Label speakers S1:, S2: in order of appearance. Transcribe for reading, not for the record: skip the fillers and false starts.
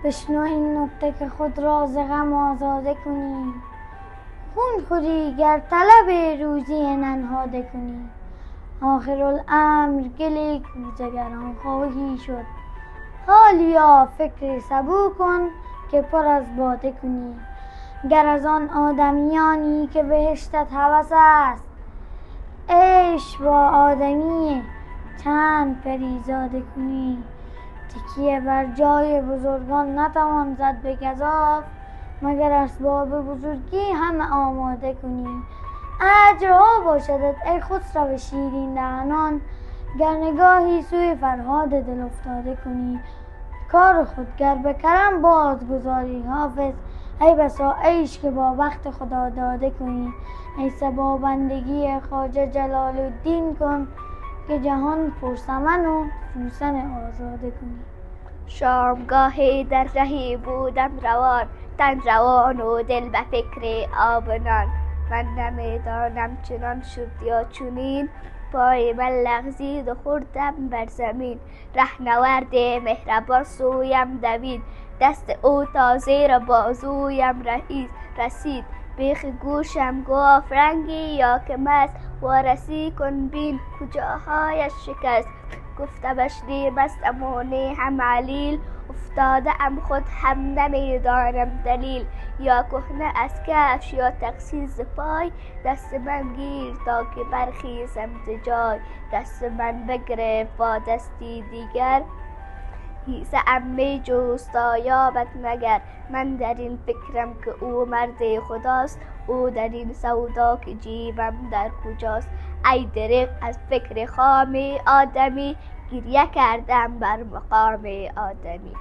S1: بشنو این نکته که خود را ز غم آزاده کنی. خون خوری گر طلب روزی ننهاده کنی. آخرالامر گل کوزگران خواهی شد. حالیا فکر سبو کن که پر از باده کنی. گر از آن آدمیانی که بهشتت هوس است، عیش با آدمی چند پریزاده کنی. تکیه بر جای بزرگان نتوان زد به گزاف، مگر اسباب بزرگی همه آماده کنی. اجرها باشدت ای خسرو شیرین دهنان، گر نگاهی سوی فرهاد دل افتاده کنی. کار خود گر به کرم بازگذاری حافظ، ای بسا عیش که با وقت خدا داده کنی. ای صبا بندگی خواجه جلال الدین کن، که جهان پرسمن و سوسن آزاده کنی.
S2: شامگاهی در رهی بودم روان، تن روان و دل به فکر آب و نان. من نمیدانم چنان شد یا چنین، پای من لغزید و خوردم بر زمین. رهنورد مهربان سویم دوید، دست او تا زیر بازویم رسید. بیخ گوشم گفت رنگی یا که مست، وارسی کن بین کجاهایش شکست. گفتمش نی مستم و نی هم علیل، افتاده ام خود هم نمیدانم دلیل. یا کهنه از کفش یا تقصیر ز پای، دست من گیر تا که برخیزم ز جای. دست من بگرفت با دستی دیگر، هیزه ام می جست تا یابد مگر. من در این فکرم که او مرد خداست، او در این سودا که جیبم در کجاست. ای دریغ از فکر خام آدمی، گریه کردم بر مقام آدمی.